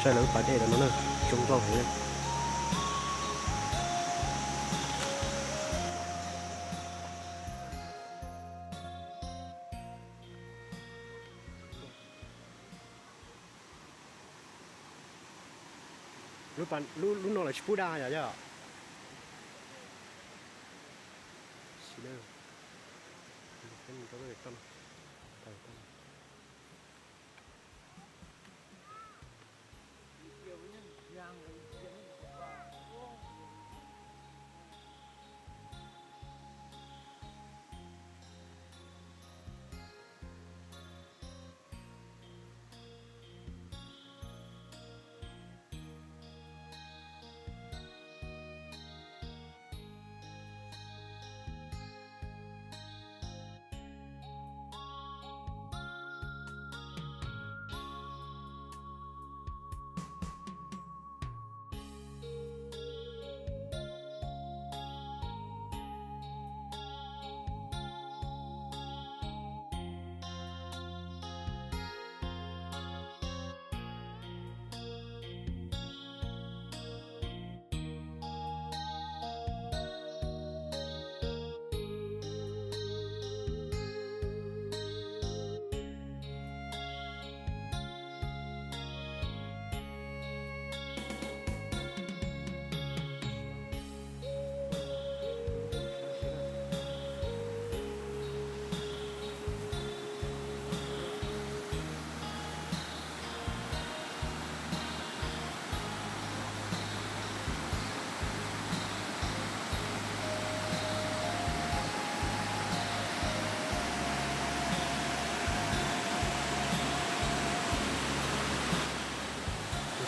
sai lỡ phải để nó nữa chúng tôi phải lúc nó là chua đa vậy chứ xin lỗi cái mình có cái tâm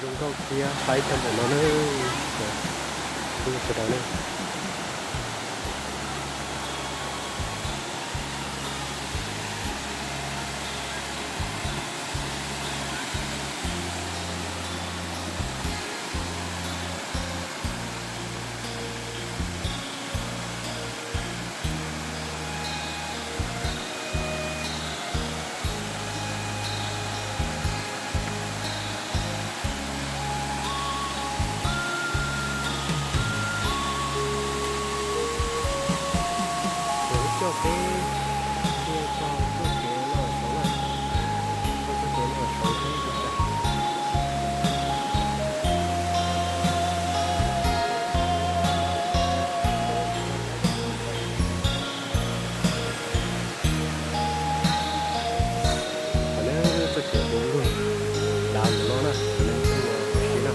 chúng tôi kia tay chân của nó nữa không được đó nữa cho cái kia cho cái kế nó số này cho cái kế nó số cái gì đấy và nếu cho kiểu đúng rồi đào nó nè nên cái nào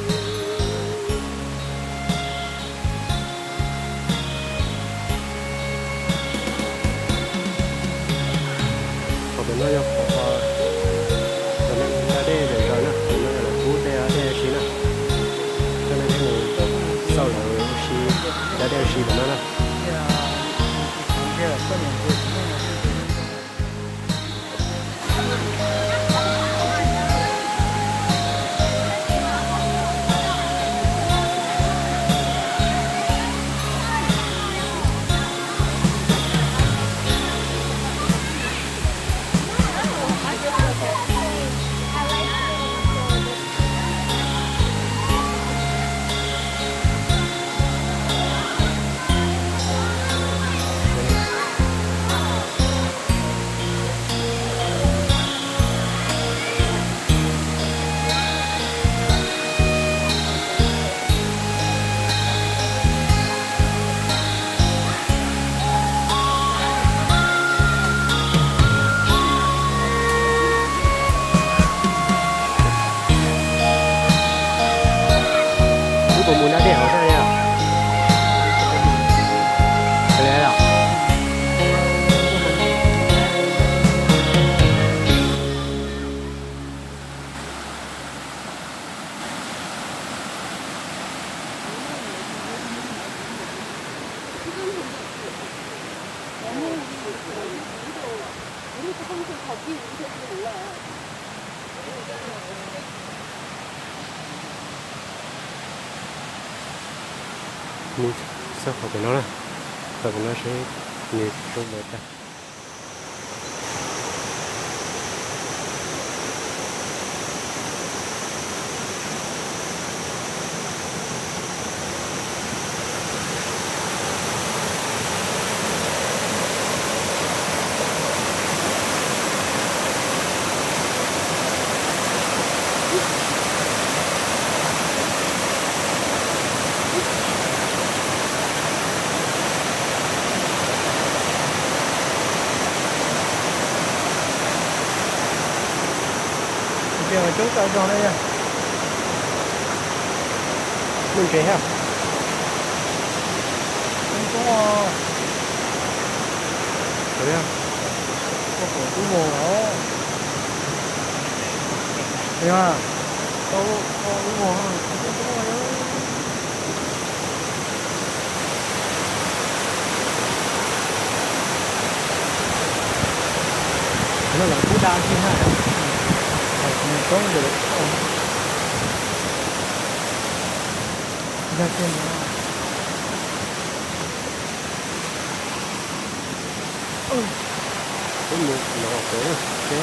nó nhập cho nên đã để rồi nè nó là cú để xí nè cho nên mình sau đó xí đã để xí của nó nè của muốn đã đẻ ở đây à cái này à mua sao khỏi nó này và nó sẽ nhiều trong đời ta 都改装了呀。mình kể ha 你说啊， 可以啊我好多毛了。对吧？都好多毛啊，好多毛呀。nó là cú đa thiên ha có được. Ra trên đó. cái một nó cái nhiều cái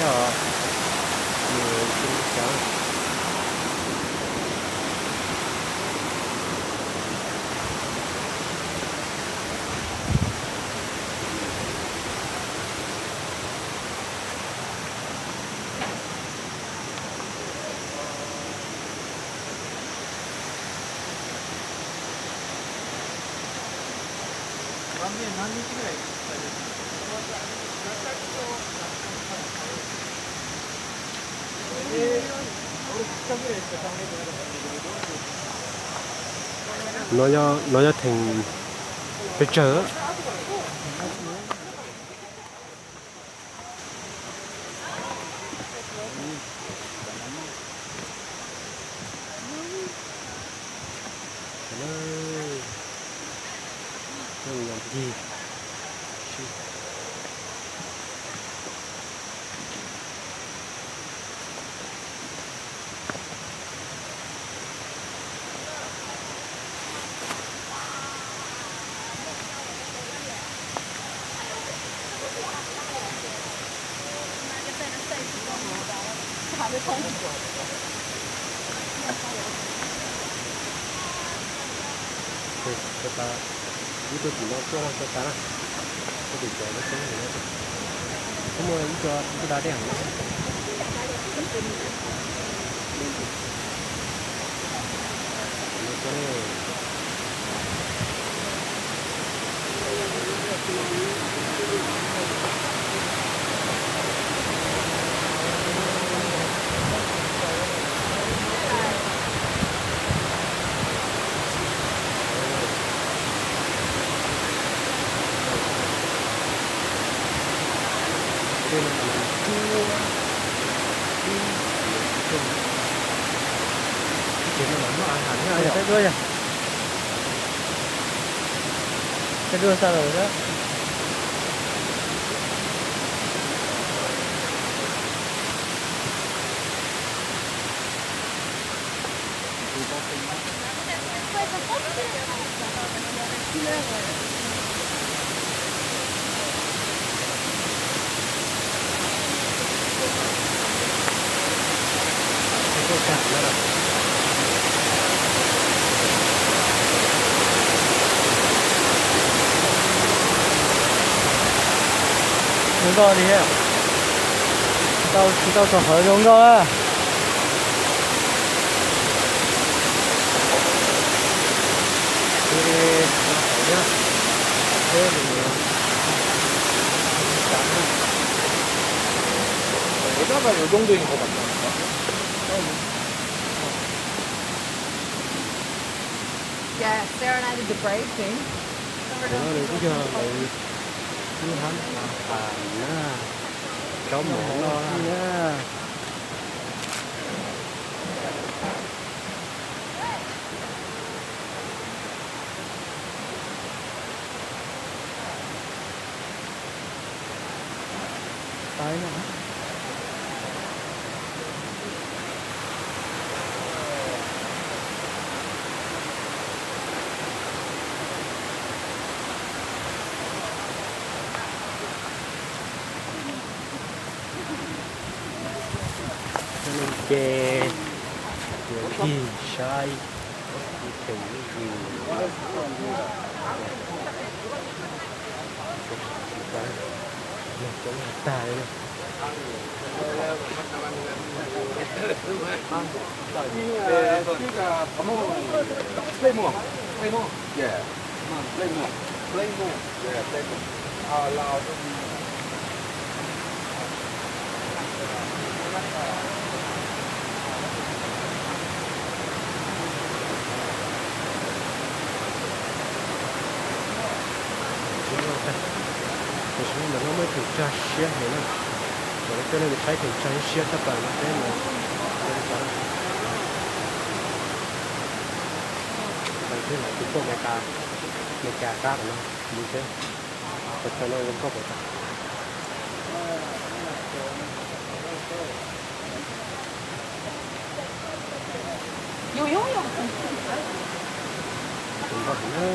nó cho thành cái chợ nó làm gì thì người ta ý tôi chỉ nó cho làm cho ta là cái điều này nó không được không mua ý cho cái đá đèn nó có này đây là chua cái nó nóng mà ăn hẳn Cái đưa nha. Cái đưa sao rồi đó. cái cảm nó là Đúng rồi đi ạ. Chúng ta có hỏi đúng rồi. thì nó phải nhá thế thì 여자가 요 정도인 것 같다니까. Yeah, serenaded the brave king. nó được cái giờ rồi cứ hắn à nó cháu mổ nó Yeah. Đấy nữa. cho nên chè nhiều gì sai thì gì một chỗ tài này 그러니까 밥 먹으면 플레이모. 예. 플레이모. 예, 플레이모. 아, 라우 좀. ta thì chúng mình nó mới thử tra xía này nè rồi cho nên mình thấy thử tra xía các bạn nó thế mà đây thế là chúng tôi ngày cà cá của nó như thế và cho nó cũng có một Yo yo yo. cũng có nó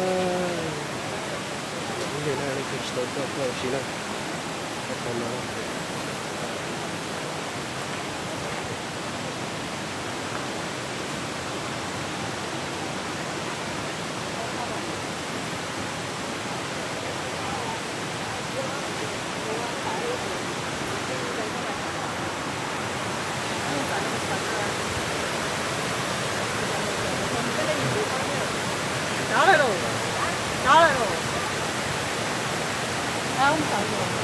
những điều này thì tôi cho xí này còn nó Đó đây rồi. Đó đây rồi. Không sợ gì.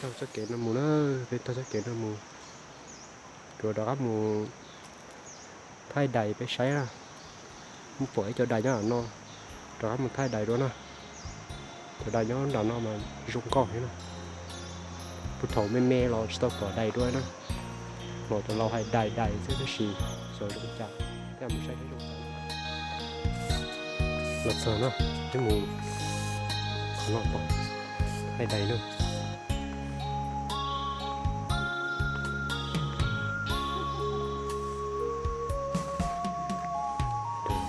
tao sẽ kể nó mù nó về tao sẽ kể nó mù rồi đó mù thay đầy phải sấy ra một phổi cho đầy nó no đó một thay đầy đó nè cho đầy nó mà rung con thế nào bút thầu mê lo stop ở đầy đuôi nó một tao lo hay đầy thế cái gì rồi đúng chặt cái mình sẽ thấy đúng lật sờ nó cái mù không lọt bỏ hay đầy nữa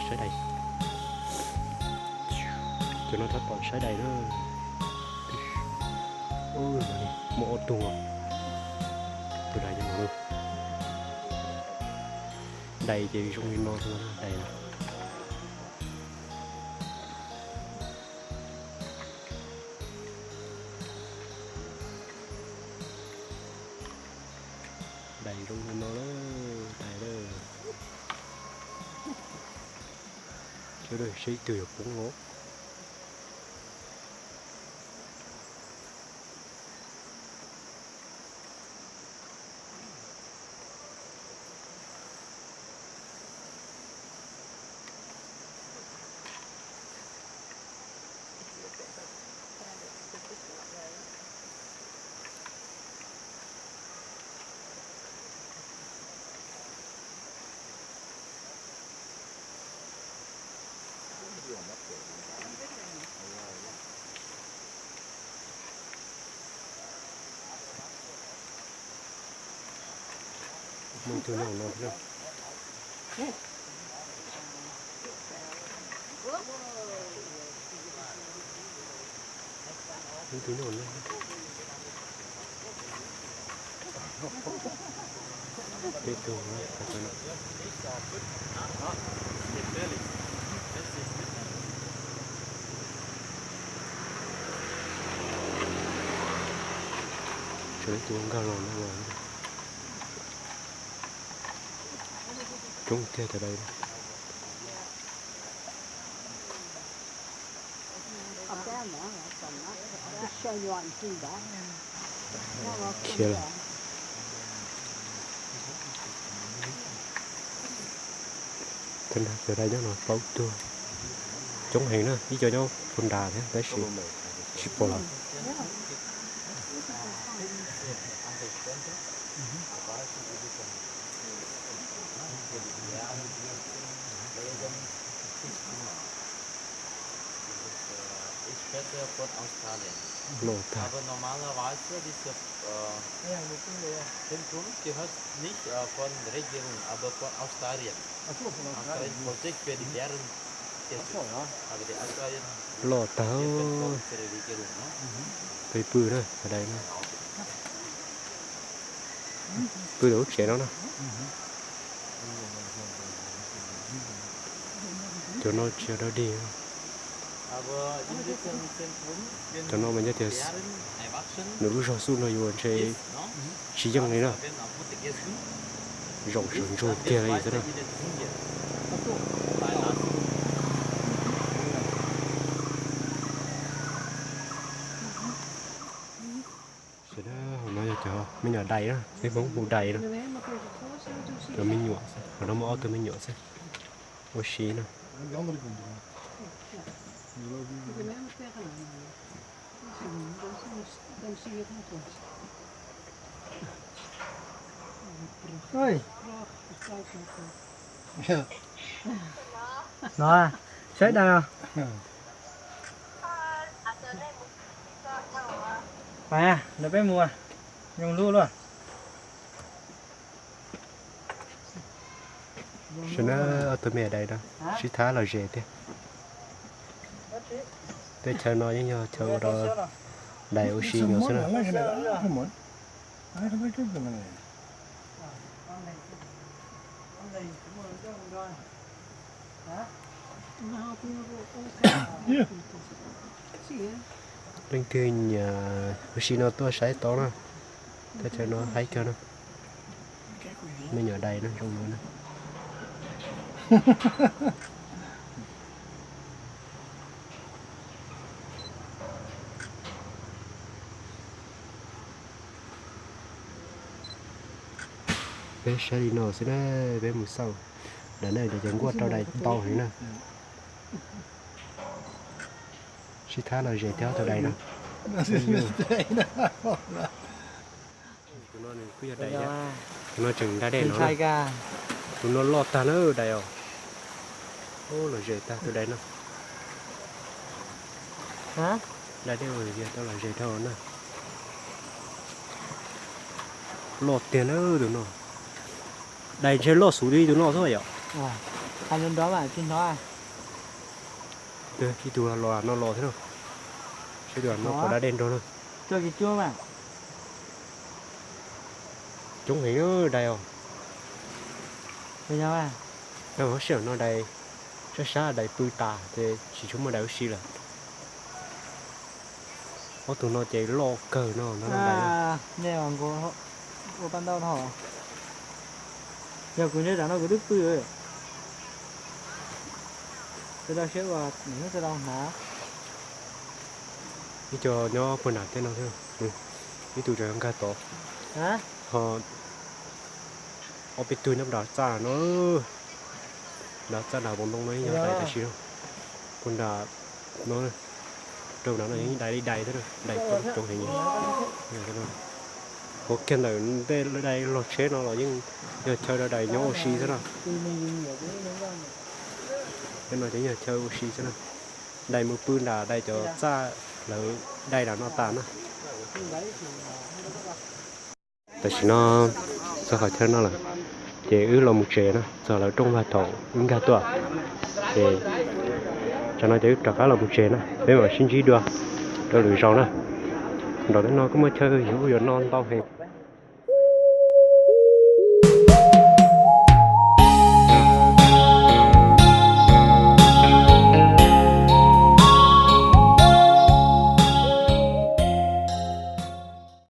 sấy đầy cho nó thoát bỏ sấy đầy nó ôi mà đi một tuồng từ đây cho mọi người đầy thì trong nguyên non thôi đầy này đầy trong nguyên non đó đầy đó chứ đây xây từ được cũng ngố mình từ nó thôi mình từ nó cái tường nó phải chơi tuồng gà lon nó rồi chúng theo từ đây kia là thân từ đây nó bao tua chống hình nữa đi cho nhau phun đà thế đấy chỉ bỏ là Später von Australien. lột thả Aber normalerweise diese Zentrum gehört nicht von der Regierung, aber von Australien. Australien Projekt für die Bären. Aber die Australien lột thả von der Regierung. cây bự nữa ở đây nữa bự đâu trẻ đó nè cho nó chiều đó đi Aber in diesem Zentrum cho nó mình nhớ thì Bären erwachsen nó lúc sau xuống nó vô chơi chỉ dân này nè werden auch gut gegessen. rộng sườn rồi kia này thế nào sẽ đó hôm nay cho mình ở đây đó cái bóng bù đầy đó rồi mình nhọ rồi nó mò từ mình nhọ xem ô xí nè ơi nó chết đây không à nó bé mua dùng luôn luôn sẽ nó ở từ mẹ đây đó chỉ thả là dễ thế để chờ nó với nhau chờ rồi đầy oxy nhiều thế nào lên kia nhà oxy nó to sấy to nè để cho nó thấy cho nó mình ở đây nó trong nữa bé sẽ đi nổ sẽ bé một sau để này để chẳng quất trong đây to thế nè chỉ thả là dễ theo từ đây nè tụi nó cứ ở đây nhá nó chừng đã đèn nó sai ca tụi nó lọt ta nó ở đây rồi ô là dễ ta từ đây nè hả đây đây rồi gì tao là dễ theo nè lọt tiền nó tụi nó đây chơi lọt xuống đi tụi nó thôi ạ anh lên đó mà trên đó à đây khi tụi nó lọt thế nào chứ tụi nó có đã đen rồi thôi cho cái chua mà chúng nghĩ nó đây không bây giờ à đâu có sợ nó đây chắc xa đây bự tà thì chỉ chúng mà đều xí là có tụi nó chạy lo cờ nó làm đây nè còn cô ban đầu họ giờ cứ như là nó cứ đứt bự rồi từ đó sẽ vào những cái đâu hả đi cho nó phần nào thế nào thế đi tụi trẻ cá to hả họ bị tụi nó đào ra nó đào ra đào bông đông mấy nhau đây là gì đâu còn đào nó đâu nó là những đầy đầy thế rồi đầy trong hình như thế nào có cái này đây lọt chế nó là những giờ chơi ra đầy nhau oxy thế nào cái này chính là chơi oxy thế nào đây một pươn là đây cho ra là đây là nó tàn á tại vì nó sao phải theo nó là thì ứ là một trẻ nó giờ là trong và thổ những gà tua thì cho nó chỉ trả cá là một trẻ nó để mà sinh trí được cho lưỡi rau nè đó nó có mới chơi hiểu non bao hẹp